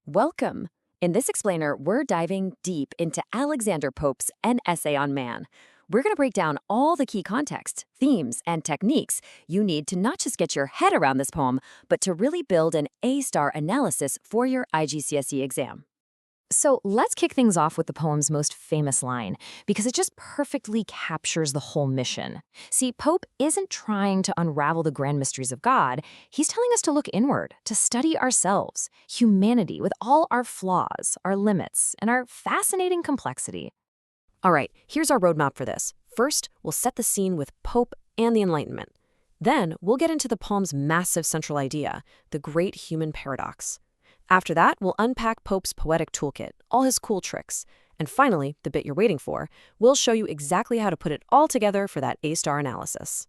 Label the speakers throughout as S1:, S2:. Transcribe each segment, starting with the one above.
S1: Welcome! In this explainer, we're diving deep into Alexander Pope's An Essay on Man. We're going to break down all the key context, themes, and techniques you need to not just get your head around this poem, but to really build an A-star analysis for your IGCSE exam. So let's kick things off with the poem's most famous line, because it just perfectly captures the whole mission. See, Pope isn't trying to unravel the grand mysteries of God. He's telling us to look inward, to study ourselves, humanity with all our flaws, our limits, and our fascinating complexity. All right, here's our roadmap for this. First, we'll set the scene with Pope and the Enlightenment. Then, we'll get into the poem's massive central idea, the great human paradox. After that, we'll unpack Pope's poetic toolkit, all his cool tricks. And finally, the bit you're waiting for, we'll show you exactly how to put it all together for that A-star analysis.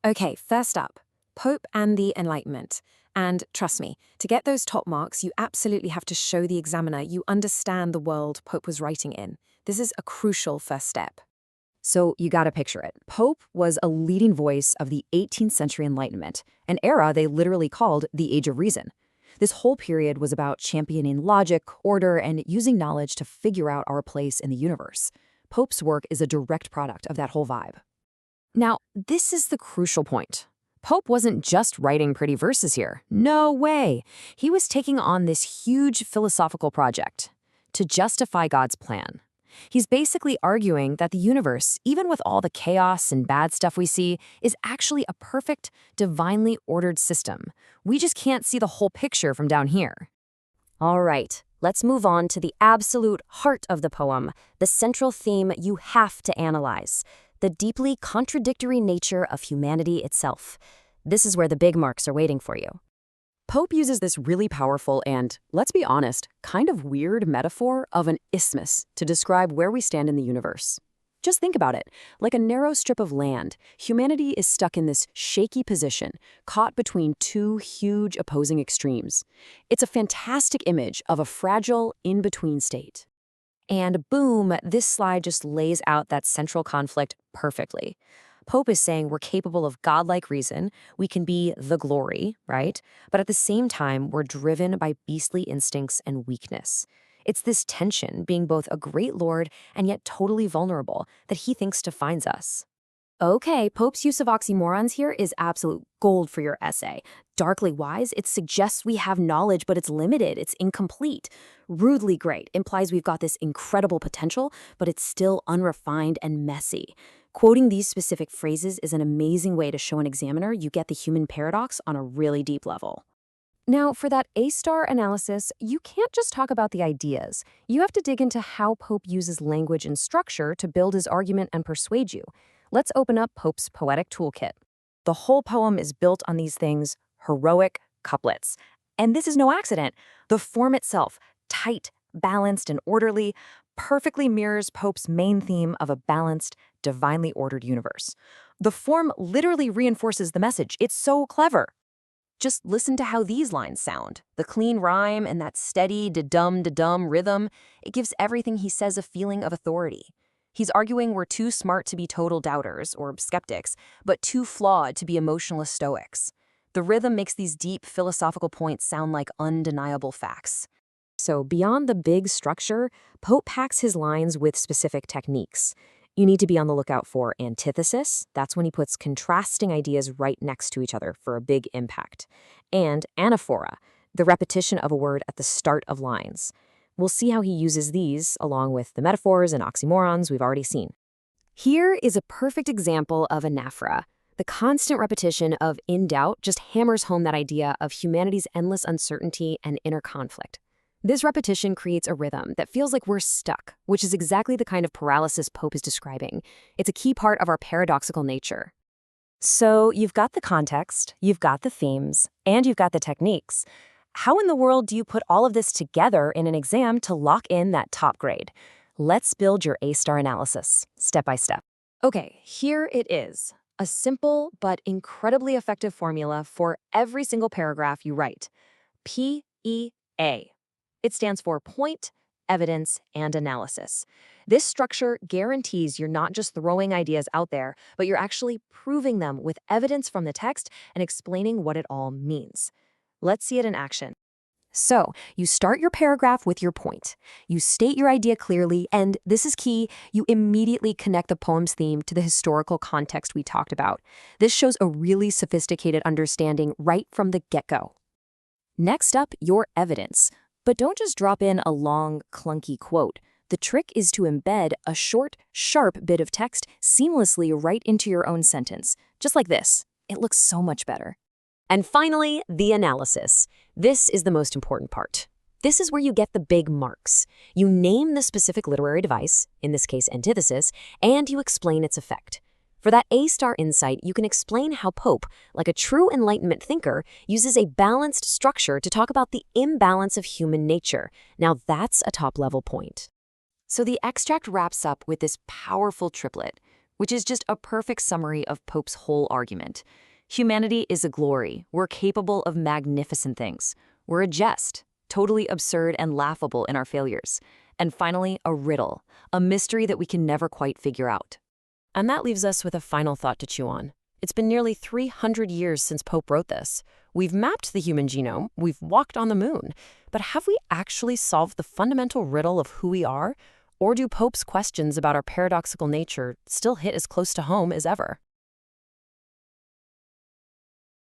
S2: Okay, first up, Pope and the Enlightenment. And trust me, to get those top marks, you absolutely have to show the examiner you understand the world Pope was writing in. This is a crucial first step.
S1: So you gotta picture it. Pope was a leading voice of the 18th century Enlightenment, an era they literally called the Age of Reason. This whole period was about championing logic, order, and using knowledge to figure out our place in the universe. Pope's work is a direct product of that whole vibe. Now, this is the crucial point. Pope wasn't just writing pretty verses here. No way! He was taking on this huge philosophical project to justify God's plan. He's basically arguing that the universe, even with all the chaos and bad stuff we see, is actually a perfect, divinely ordered system. We just can't see the whole picture from down here.
S3: All right, let's move on to the absolute heart of the poem, the central theme you have to analyze, the deeply contradictory nature of humanity itself. This is where the big marks are waiting for you.
S1: Pope uses this really powerful and, let's be honest, kind of weird metaphor of an isthmus to describe where we stand in the universe. Just think about it. Like a narrow strip of land, humanity is stuck in this shaky position, caught between two huge opposing extremes. It's a fantastic image of a fragile, in-between state. And boom, this slide just lays out that central conflict perfectly. Pope is saying we're capable of godlike reason, we can be the glory, right? But at the same time, we're driven by beastly instincts and weakness. It's this tension, being both a great lord and yet totally vulnerable, that he thinks defines us. Okay, Pope's use of oxymorons here is absolute gold for your essay. Darkly wise, it suggests we have knowledge, but it's limited, it's incomplete. Rudely great implies we've got this incredible potential, but it's still unrefined and messy. Quoting these specific phrases is an amazing way to show an examiner you get the human paradox on a really deep level. Now, for that A-star analysis, you can't just talk about the ideas. You have to dig into how Pope uses language and structure to build his argument and persuade you. Let's open up Pope's poetic toolkit. The whole poem is built on these things, heroic couplets. And this is no accident. The form itself, tight, balanced, and orderly, perfectly mirrors Pope's main theme of a balanced, divinely ordered universe. The form literally reinforces the message. It's so clever. Just listen to how these lines sound. The clean rhyme and that steady da-dum rhythm, it gives everything he says a feeling of authority. He's arguing we're too smart to be total doubters or skeptics, but too flawed to be emotionless stoics. The rhythm makes these deep philosophical points sound like undeniable facts. So beyond the big structure, Pope packs his lines with specific techniques. You need to be on the lookout for antithesis. That's when he puts contrasting ideas right next to each other for a big impact. And anaphora, the repetition of a word at the start of lines. We'll see how he uses these, along with the metaphors and oxymorons we've already seen. Here is a perfect example of anaphora. The constant repetition of in doubt just hammers home that idea of humanity's endless uncertainty and inner conflict. This repetition creates a rhythm that feels like we're stuck, which is exactly the kind of paralysis Pope is describing. It's a key part of our paradoxical nature. So you've got the context, you've got the themes, and you've got the techniques. How in the world do you put all of this together in an exam to lock in that top grade? Let's build your A-star analysis, step by step. Okay, here it is. A simple but incredibly effective formula for every single paragraph you write. PEA. It stands for point, evidence, and analysis. This structure guarantees you're not just throwing ideas out there, but you're actually proving them with evidence from the text and explaining what it all means. Let's see it in action. So, you start your paragraph with your point. You state your idea clearly, and this is key, you immediately connect the poem's theme to the historical context we talked about. This shows a really sophisticated understanding right from the get-go.
S3: Next up, your evidence. But don't just drop in a long, clunky quote. The trick is to embed a short, sharp bit of text seamlessly right into your own sentence. Just like this. It looks so much better. And finally, the analysis. This is the most important part. This is where you get the big marks. You name the specific literary device, in this case antithesis, and you explain its effect. For that A-star insight, you can explain how Pope, like a true Enlightenment thinker, uses a balanced structure to talk about the imbalance of human nature. Now that's a top-level point.
S1: So the extract wraps up with this powerful triplet, which is just a perfect summary of Pope's whole argument. Humanity is a glory. We're capable of magnificent things. We're a jest, totally absurd and laughable in our failures. And finally, a riddle, a mystery that we can never quite figure out. And that leaves us with a final thought to chew on. It's been nearly 300 years since Pope wrote this. We've mapped the human genome, we've walked on the moon, but have we actually solved the fundamental riddle of who we are? Or do Pope's questions about our paradoxical nature still hit as close to home as ever?